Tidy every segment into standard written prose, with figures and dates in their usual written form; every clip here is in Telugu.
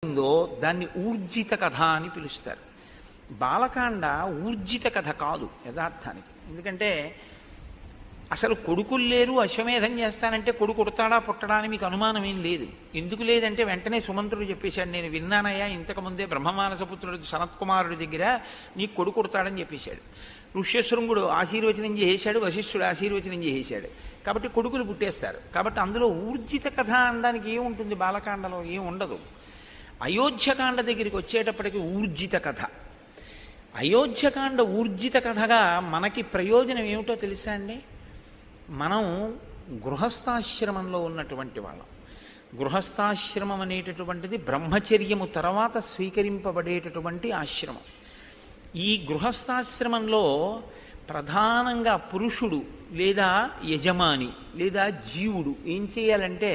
ఉందో దాన్ని ఊర్జిత కథ అని పిలుస్తారు. బాలకాండ ఊర్జిత కథ కాదు యథార్థానికి. ఎందుకంటే అసలు కొడుకులు లేరు, అశ్వమేధం చేస్తానంటే కొడుకు పుడతాడా పుట్టడా అని మీకు అనుమానం ఏం లేదు. ఎందుకు లేదంటే వెంటనే సుమంత్రుడు చెప్పేశాడు, నేను విన్నానయ్యా ఇంతకుముందే బ్రహ్మమానసపుత్రుడు సనత్కుమారుడి దగ్గర నీకు కొడుకు పుడతాడని చెప్పేశాడు. ఋష్యశృంగుడు ఆశీర్వచనం చేసేశాడు, వశిష్ఠుడు ఆశీర్వచనం చేసేశాడు. కాబట్టి కొడుకులు పుట్టేస్తారు. కాబట్టి అందులో ఊర్జిత కథ అనడానికి ఏముంటుంది? బాలకాండలో ఏం ఉండదు. అయోధ్యకాండ దగ్గరికి వచ్చేటప్పటికి ఊర్జిత కథ. అయోధ్యకాండ ఊర్జిత కథగా మనకి ప్రయోజనం ఏమిటో తెలుసా అండి? మనం గృహస్థాశ్రమంలో ఉన్నటువంటి వాళ్ళం. గృహస్థాశ్రమం అనేటటువంటిది బ్రహ్మచర్యము తర్వాత స్వీకరింపబడేటటువంటి ఆశ్రమం. ఈ గృహస్థాశ్రమంలో ప్రధానంగా పురుషుడు లేదా యజమాని లేదా జీవుడు ఏం చేయాలంటే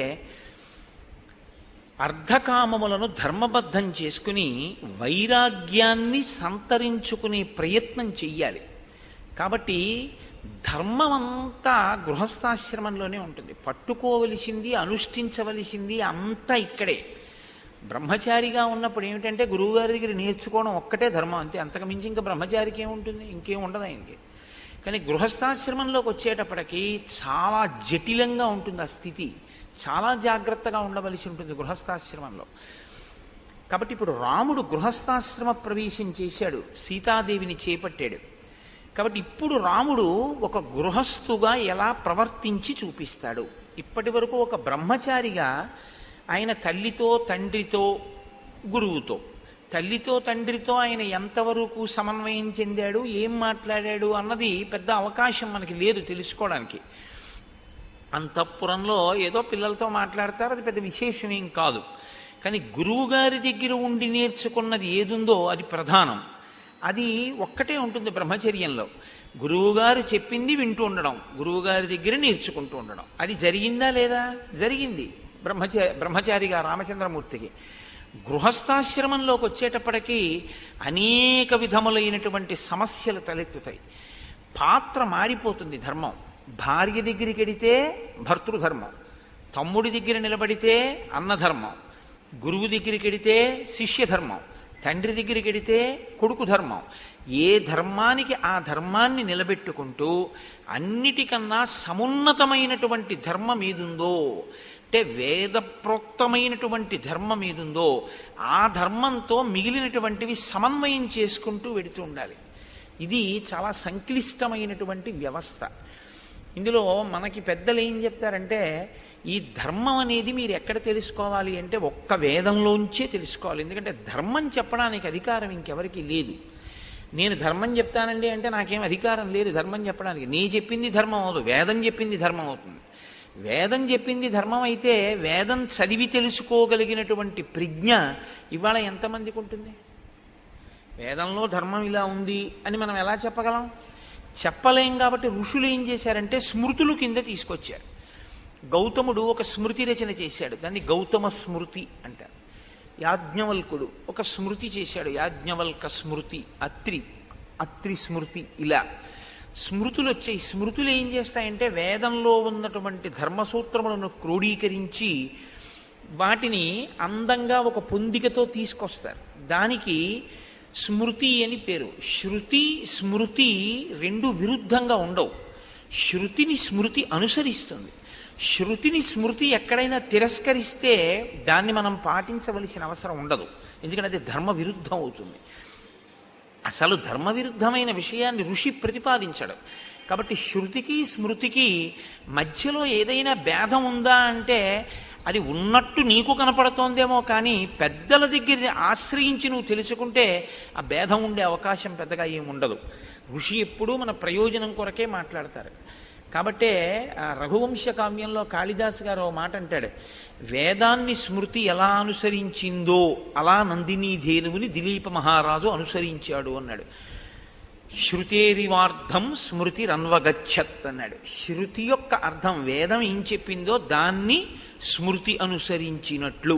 అర్ధకామములను ధర్మబద్ధం చేసుకుని వైరాగ్యాన్ని సంతరించుకునే ప్రయత్నం చెయ్యాలి. కాబట్టి ధర్మమంతా గృహస్థాశ్రమంలోనే ఉంటుంది. పట్టుకోవలసింది, అనుష్ఠించవలసింది అంతా ఇక్కడే. బ్రహ్మచారిగా ఉన్నప్పుడు ఏమిటంటే గురువుగారి దగ్గర నేర్చుకోవడం ఒక్కటే ధర్మం, అంతే. అంతకు మించి ఇంకా బ్రహ్మచారికి ఏముంటుంది? ఇంకేం ఉండదు ఆయనకి. కానీ గృహస్థాశ్రమంలోకి వచ్చేటప్పటికి చాలా జటిలంగా ఉంటుంది ఆ స్థితి. చాలా జాగ్రత్తగా ఉండవలసి ఉంటుంది గృహస్థాశ్రమంలో. కాబట్టి ఇప్పుడు రాముడు గృహస్థాశ్రమ ప్రవేశం చేశాడు, సీతాదేవిని చేపట్టాడు. కాబట్టి ఇప్పుడు రాముడు ఒక గృహస్థుగా ఎలా ప్రవర్తించి చూపిస్తాడు. ఇప్పటి వరకు ఒక బ్రహ్మచారిగా ఆయన తల్లితో తండ్రితో గురువుతో, తల్లితో తండ్రితో ఆయన ఎంతవరకు సమన్వయం చెందాడు, ఏం మాట్లాడాడు అన్నది పెద్ద అవకాశం మనకి లేదు తెలుసుకోవడానికి. అంతఃపురంలో ఏదో పిల్లలతో మాట్లాడతారు, అది పెద్ద విశేషమేం కాదు. కానీ గురువుగారి దగ్గర ఉండి నేర్చుకున్నది ఏదుందో అది ప్రధానం. అది ఒక్కటే ఉంటుంది బ్రహ్మచర్యంలో. గురువుగారు చెప్పింది వింటూ ఉండడం, గురువుగారి దగ్గర నేర్చుకుంటూ ఉండడం. అది జరిగిందా లేదా? జరిగింది బ్రహ్మచారిగా రామచంద్రమూర్తికి. గృహస్థాశ్రమంలోకి వచ్చేటప్పటికీ అనేక విధములైనటువంటి సమస్యలు తలెత్తుతాయి. పాత్ర మారిపోతుంది. ధర్మం భార్య దగ్గరికి వెడితే భర్తృధర్మం, తమ్ముడి దగ్గర నిలబడితే అన్నధర్మం, గురువు దగ్గరికి వెడితే శిష్యధర్మం, తండ్రి దగ్గరికి వెడితే కొడుకు ధర్మం. ఏ ధర్మానికి ఆ ధర్మాన్ని నిలబెట్టుకుంటూ అన్నిటికన్నా సమున్నతమైనటువంటి ధర్మం ఏదుందో, అంటే వేదప్రోక్తమైనటువంటి ధర్మం ఏదుందో ఆ ధర్మంతో మిగిలినటువంటివి సమన్వయం చేసుకుంటూ వెడుతూ ఉండాలి. ఇది చాలా సంక్లిష్టమైనటువంటి వ్యవస్థ. ఇందులో మనకి పెద్దలు ఏం చెప్తారంటే ఈ ధర్మం అనేది మీరు ఎక్కడ తెలుసుకోవాలి అంటే ఒక్క వేదంలోంచే తెలుసుకోవాలి. ఎందుకంటే ధర్మం చెప్పడానికి అధికారం ఇంకెవరికి లేదు. నేను ధర్మం చెప్తానండి అంటే నాకేం అధికారం లేదు ధర్మం చెప్పడానికి. నీ చెప్పింది ధర్మం అవదు, వేదం చెప్పింది ధర్మం అవుతుంది. వేదం చెప్పింది ధర్మం అయితే వేదం చదివి తెలుసుకోగలిగినటువంటి ప్రజ్ఞ ఇవాళ ఎంతమందికి ఉంటుంది? వేదంలో ధర్మం ఇలా ఉంది అని మనం ఎలా చెప్పగలం? చెప్పలేం. కాబట్టి ఋషులు ఏం చేశారంటే స్మృతులు కింద తీసుకొచ్చారు. గౌతముడు ఒక స్మృతి రచన చేశాడు, దాన్ని గౌతమ స్మృతి అంటారు. యాజ్ఞవల్కుడు ఒక స్మృతి చేశాడు, యాజ్ఞవల్క స్మృతి, అత్రి స్మృతి. ఇలా స్మృతులు వచ్చాయి. స్మృతులు ఏం చేస్తాయంటే వేదంలో ఉన్నటువంటి ధర్మసూత్రములను క్రోడీకరించి వాటిని అందంగా ఒక పొందికతో తీసుకొస్తారు. దానికి స్మృతి అని పేరు. శృతి స్మృతి రెండు విరుద్ధంగా ఉండవు. శృతిని స్మృతి అనుసరిస్తుంది. శృతిని స్మృతి ఎక్కడైనా తిరస్కరిస్తే దాన్ని మనం పాటించవలసిన అవసరం ఉండదు, ఎందుకంటే అది ధర్మ విరుద్ధం అవుతుంది. అసలు ధర్మ విరుద్ధమైన విషయాన్ని ఋషి ప్రతిపాదించడు. కాబట్టి శృతికి స్మృతికి మధ్యలో ఏదైనా భేదం ఉందా అంటే అది ఉన్నట్టు నీకు కనపడుతోందేమో, కానీ పెద్దల దగ్గర ఆశ్రయించి నువ్వు తెలుసుకుంటే ఆ భేదం ఉండే అవకాశం పెద్దగా ఏముండదు. ఋషి ఎప్పుడూ మన ప్రయోజనం కొరకే మాట్లాడతారు. కాబట్టే రఘువంశ కావ్యంలో కాళిదాసు గారు ఓ మాట అంటాడు, వేదాన్ని స్మృతి ఎలా అనుసరించిందో అలా నందినీధేనువుని దిలీప మహారాజు అనుసరించాడు అన్నాడు. శృతేరివార్థం స్మృతి రన్వగచ్చత్ అన్నాడు. శృతి యొక్క అర్థం వేదం ఏం చెప్పిందో దాన్ని స్మృతి అనుసరించినట్లు.